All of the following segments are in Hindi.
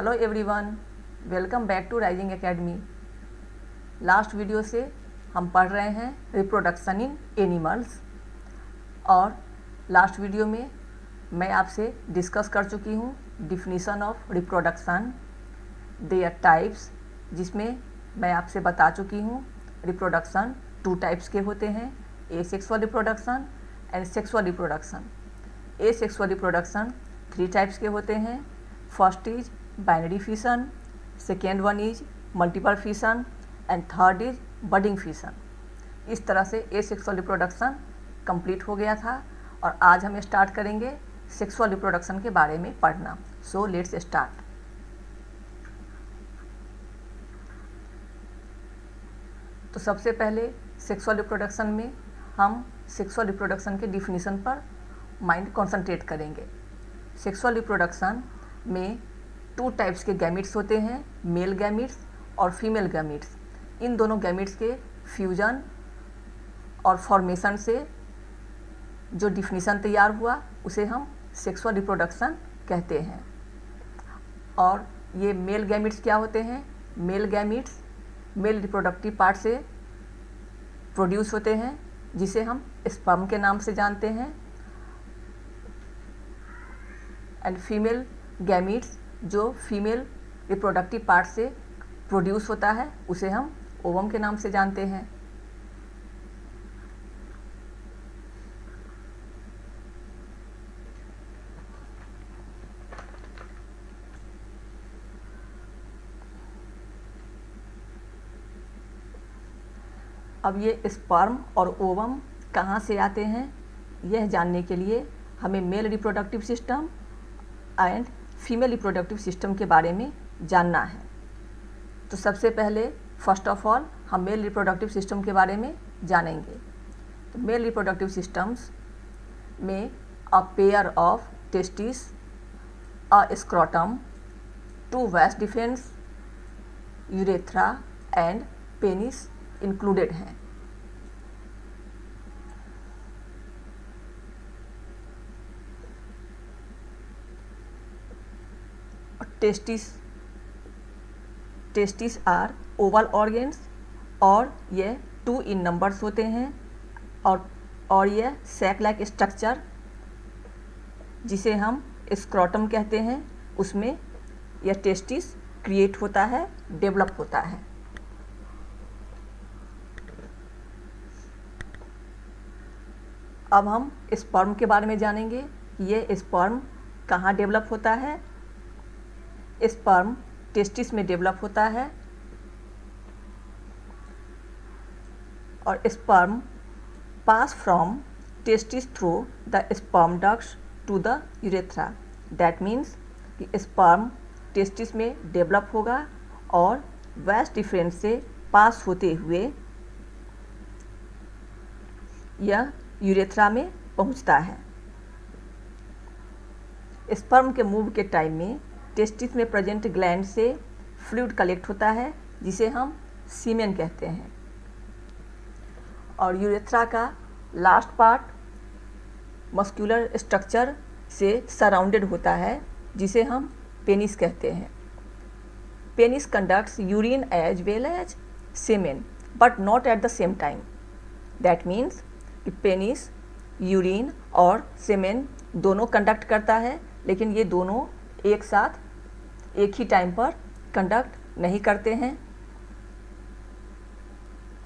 Hello everyone, welcome back to Rising Academy. Last video से हम पढ़ रहे हैं रिप्रोडक्शन इन एनिमल्स और लास्ट वीडियो में मैं आपसे डिस्कस कर चुकी हूँ definition of reproduction, their types, जिसमें मैं आपसे बता चुकी हूँ रिप्रोडक्शन 2 टाइप्स के होते हैं, asexual reproduction and sexual reproduction. Asexual reproduction 3 types के होते हैं। First is binary fission, second one is multiple fission and third is budding fission. इस तरह से एसेक्सुअल रिप्रोडक्शन कंप्लीट हो गया था और आज हम स्टार्ट करेंगे सेक्सुअल रिप्रोडक्शन के बारे में पढ़ना। So let's start. तो सबसे पहले सेक्सुअल रिप्रोडक्शन में हम सेक्सुअल रिप्रोडक्शन के डिफिनीशन पर माइंड कॉन्सेंट्रेट करेंगे। सेक्सुअल रिप्रोडक्शन में 2 टाइप्स के गैमिट्स होते हैं, मेल गैमिट्स और फीमेल गैमिट्स। इन दोनों गैमिट्स के फ्यूजन और फॉर्मेशन से जो डिफिनीशन तैयार हुआ उसे हम सेक्सुअल रिप्रोडक्शन कहते हैं। और ये मेल गैमिट्स क्या होते हैं? Male gametes male reproductive part से प्रोड्यूस होते हैं, जिसे हम स्पर्म के नाम से जानते हैं। एंड फीमेल गैमिट्स जो फीमेल रिप्रोडक्टिव पार्ट से प्रोड्यूस होता है उसे हम ओवम के नाम से जानते हैं। अब ये स्पर्म और ओवम कहाँ से आते हैं, यह जानने के लिए हमें mail reproductive system and female reproductive system के बारे में जानना है। तो सबसे पहले फर्स्ट ऑफ ऑल हम मेल रिप्रोडक्टिव सिस्टम के बारे में जानेंगे। तो मेल रिप्रोडक्टिव सिस्टम्स में a pair of testis, a scrotum, 2 vas deferens, urethra and penis included हैं। टेस्टिस आर ओवल ऑर्गेन्स और ये 2 इन नंबर्स होते हैं और यह सैक लाइक स्ट्रक्चर जिसे हम स्क्रोटम कहते हैं उसमें यह टेस्टिस क्रिएट होता है, डेवलप होता है। अब हम स्पर्म के बारे में जानेंगे कि ये स्पर्म कहाँ डेवलप होता है। स्पर्म टेस्टिस में डेवलप होता है और sperm pass from testis through the sperm ducts to the urethra. That means कि स्पर्म टेस्टिस में डेवलप होगा और वास डिफरेंस से पास होते हुए यह यूरेथ्रा में पहुंचता है। स्पर्म के मूव के टाइम में टेस्टिस में प्रेजेंट ग्लैंड से फ्लूइड कलेक्ट होता है जिसे हम सीमेन कहते हैं और यूरेथ्रा का लास्ट पार्ट मस्कुलर स्ट्रक्चर से सराउंडेड होता है जिसे हम पेनिस कहते हैं। Penis conducts urine as well as semen but not at the same time. That means कि पेनिस यूरिन और सेमेन दोनों कंडक्ट करता है, लेकिन ये दोनों एक साथ एक ही टाइम पर कंडक्ट नहीं करते हैं।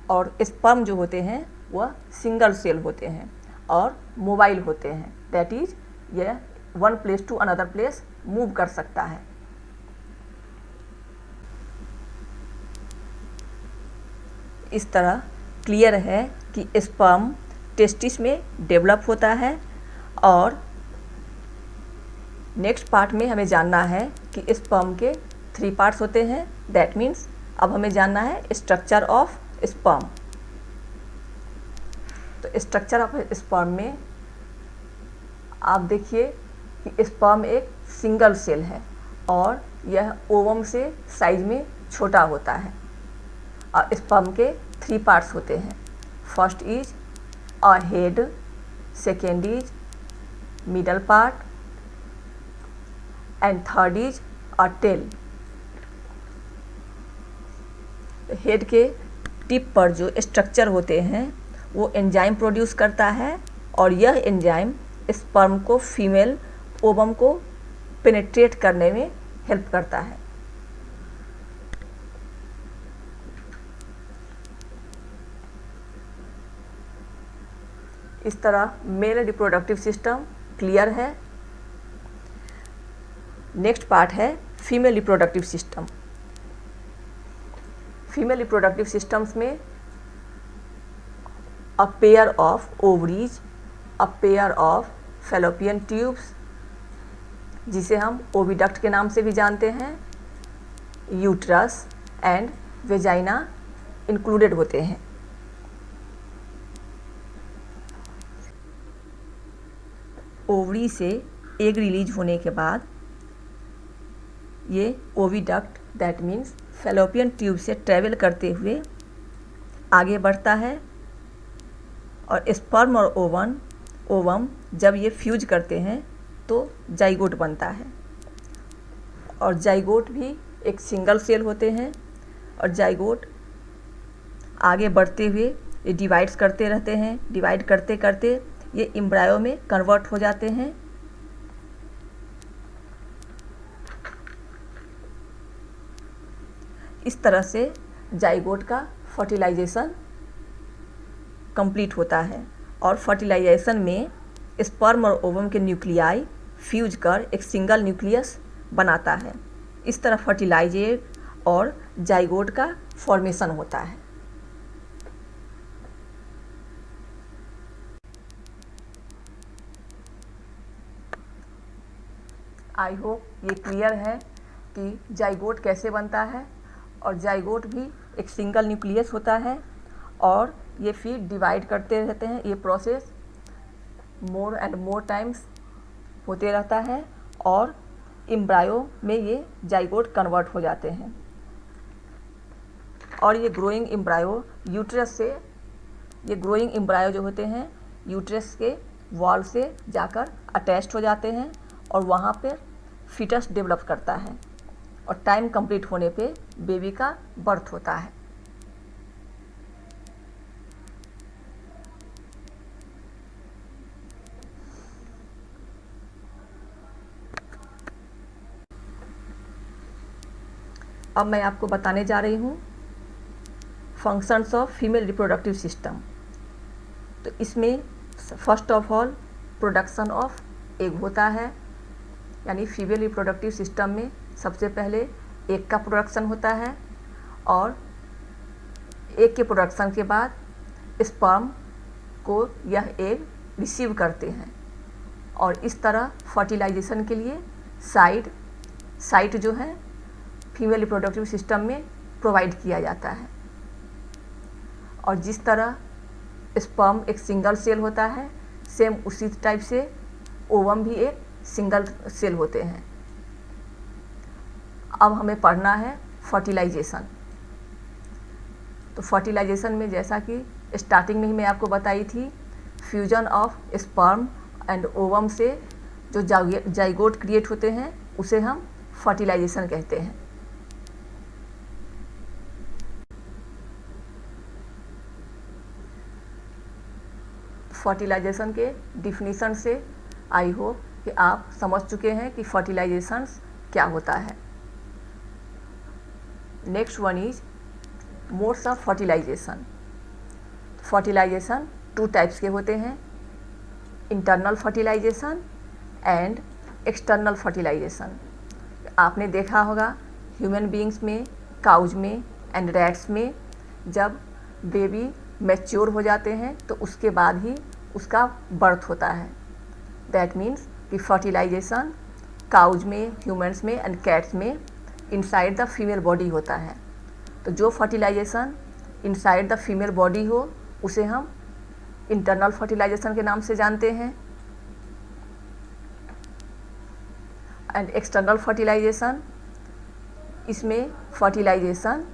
और स्पर्म जो होते हैं वह सिंगल सेल होते हैं और मोबाइल होते हैं। दैट इज यह one place to another place move कर सकता है। इस तरह क्लियर है कि स्पर्म टेस्टिस में डेवलप होता है। और नेक्स्ट पार्ट में हमें जानना है कि स्पर्म के 3 पार्ट्स होते हैं। दैट मीन्स अब हमें जानना है स्ट्रक्चर ऑफ स्पर्म। तो स्ट्रक्चर ऑफ स्पर्म में आप देखिए कि स्पर्म एक सिंगल सेल है और यह ओवम से साइज में छोटा होता है। और स्पर्म के 3 पार्ट्स होते हैं। First is a head, second is middle part and third is a tail. Head के टिप पर जो स्ट्रक्चर होते हैं वो एंजाइम प्रोड्यूस करता है और यह एंजाइम स्पर्म को फीमेल ओवम को पेनिट्रेट करने में हेल्प करता है। इस तरह मेल रिप्रोडक्टिव सिस्टम क्लियर है। नेक्स्ट पार्ट है female reproductive system. Female reproductive systems में a pair of ovaries, a pair of fallopian tubes, जिसे हम ओविडक्ट के नाम से भी जानते हैं, यूट्रस एंड वेजाइना इंक्लूडेड होते हैं। ओवरी से एग रिलीज होने के बाद ये oviduct that means fallopian tube से ट्रैवल करते हुए आगे बढ़ता है और स्पर्म और ओवम जब ये फ्यूज करते हैं तो जाइगोट बनता है। और जाइगोट भी एक सिंगल सेल होते हैं और जाइगोट आगे बढ़ते हुए ये डिवाइड्स करते रहते हैं। डिवाइड करते करते ये एम्ब्रायो में कन्वर्ट हो जाते हैं। इस तरह से जाइगोट का फर्टिलाइजेशन कंप्लीट होता है और फर्टिलाइजेशन में स्पर्म और ओवम के न्यूक्लियाई फ्यूज कर एक सिंगल न्यूक्लियस बनाता है। इस तरह फर्टिलाइजेट और जाइगोट का फॉर्मेशन होता है। आई होप ये क्लियर है कि जाइगोट कैसे बनता है। और जाइगोट भी एक सिंगल न्यूक्लियस होता है और ये फिर डिवाइड करते रहते हैं। ये process more and more times होते रहता है और एम्ब्रायो में ये जाइगोट कन्वर्ट हो जाते हैं। और ये ग्रोइंग एम्ब्रायो यूट्रस से, ये ग्रोइंग एम्ब्रायो जो होते हैं यूट्रस के वॉल से जाकर अटैच्ड हो जाते हैं और वहाँ पर फीटस डेवलप करता है और टाइम कंप्लीट होने पे बेबी का बर्थ होता है। अब मैं आपको बताने जा रही हूँ functions of female reproductive system. तो इसमें first of all production of egg होता है, यानी फीमेल रिप्रोडक्टिव सिस्टम में सबसे पहले एग का प्रोडक्शन होता है और एग के प्रोडक्शन के बाद स्पर्म को यह एग रिसीव करते हैं और इस तरह फर्टिलाइजेशन के लिए साइट जो है फीमेल रिप्रोडक्टिव सिस्टम में प्रोवाइड किया जाता है। और जिस तरह स्पर्म एक सिंगल सेल होता है, सेम उसी टाइप से ओवम भी एक सिंगल सेल होते हैं। अब हमें पढ़ना है फर्टिलाइजेशन। तो फर्टिलाइजेशन में जैसा कि स्टार्टिंग में ही मैं आपको बताई थी, fusion of sperm and ovum से जो जाइगोट क्रिएट होते हैं उसे हम फर्टिलाइजेशन कहते हैं। फर्टिलाइजेशन के डिफिनीशन से आई होप कि आप समझ चुके हैं कि फर्टिलाइजेशन क्या होता है। Next one is modes of fertilisation. Fertilisation two types के होते हैं, internal fertilisation and external fertilisation. आपने देखा होगा ह्यूमन बीइंग्स में, काउज में एंड रैट्स में जब बेबी मैच्योर हो जाते हैं तो उसके बाद ही उसका बर्थ होता है। दैट मीन्स कि फर्टिलाइजेशन काउज में, ह्यूमन्स में एंड कैट्स में इनसाइड द फीमेल बॉडी होता है। तो जो fertilisation inside the female body हो उसे हम इंटरनल फर्टिलाइजेशन के नाम से जानते हैं। एंड एक्सटर्नल फर्टिलाइजेशन, इसमें फर्टिलाइजेशन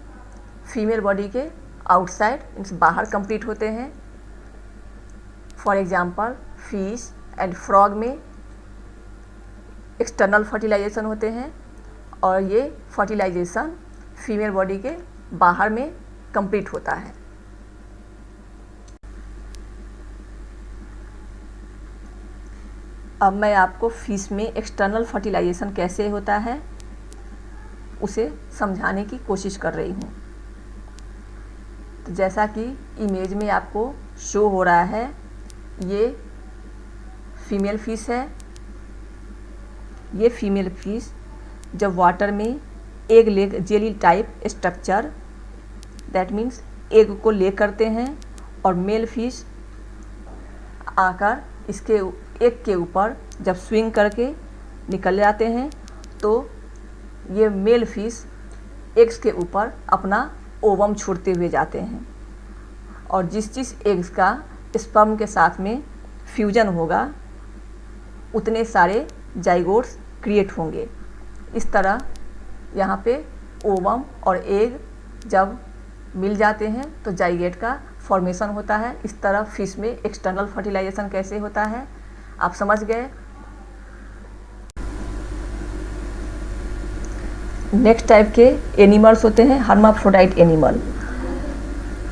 फीमेल बॉडी के आउटसाइड मीन्स बाहर कंप्लीट होते हैं। For example fish and frog में एक्सटर्नल फर्टिलाइजेशन होते हैं और ये फर्टिलाइजेशन फीमेल बॉडी के बाहर में कंप्लीट होता है। अब मैं आपको फिश में एक्सटर्नल फर्टिलाइजेशन कैसे होता है उसे समझाने की कोशिश कर रही हूँ। तो जैसा कि इमेज में आपको शो हो रहा है, ये फीमेल फिश है। ये फीमेल फिश जब वाटर में egg leg jelly type structure, that means egg को ले करते हैं, और मेल फिश आकर इसके एग के ऊपर जब स्विंग करके निकल जाते हैं, तो ये मेल फिश एग्स के ऊपर अपना ओवम छोड़ते हुए जाते हैं, और जिस एग्स का स्पर्म के साथ में फ्यूजन होगा उतने सारे जाइगोट्स क्रिएट होंगे। इस तरह यहाँ पे ओवम और एग जब मिल जाते हैं तो जाइगेट का फॉर्मेशन होता है। इस तरह फिश में एक्सटर्नल फर्टिलाइजेशन कैसे होता है आप समझ गए। नेक्स्ट टाइप के एनिमल्स होते हैं हर्माफ्रोडाइट एनिमल।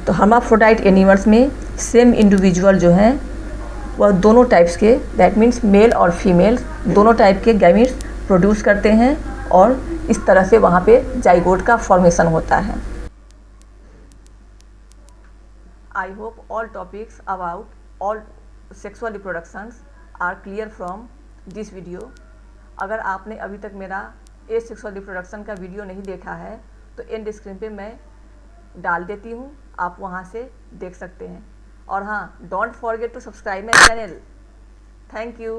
तो हर्माफ्रोडाइट एनिमल्स में सेम इंडिविजुअल जो हैं वह दोनों टाइप्स के, दैट मीन्स मेल और फीमेल दोनों टाइप के गैमीट्स प्रोड्यूस करते हैं, और इस तरह से वहाँ पे जाइगोट का फॉर्मेशन होता है। I hope all topics about all sexual reproductions are clear from this video. अगर आपने अभी तक मेरा सेक्सुअल रिप्रोडक्शन का वीडियो नहीं देखा है तो एंड स्क्रीन पे मैं डाल देती हूँ, आप वहाँ से देख सकते हैं। और हाँ, don't forget to subscribe my channel. Thank you.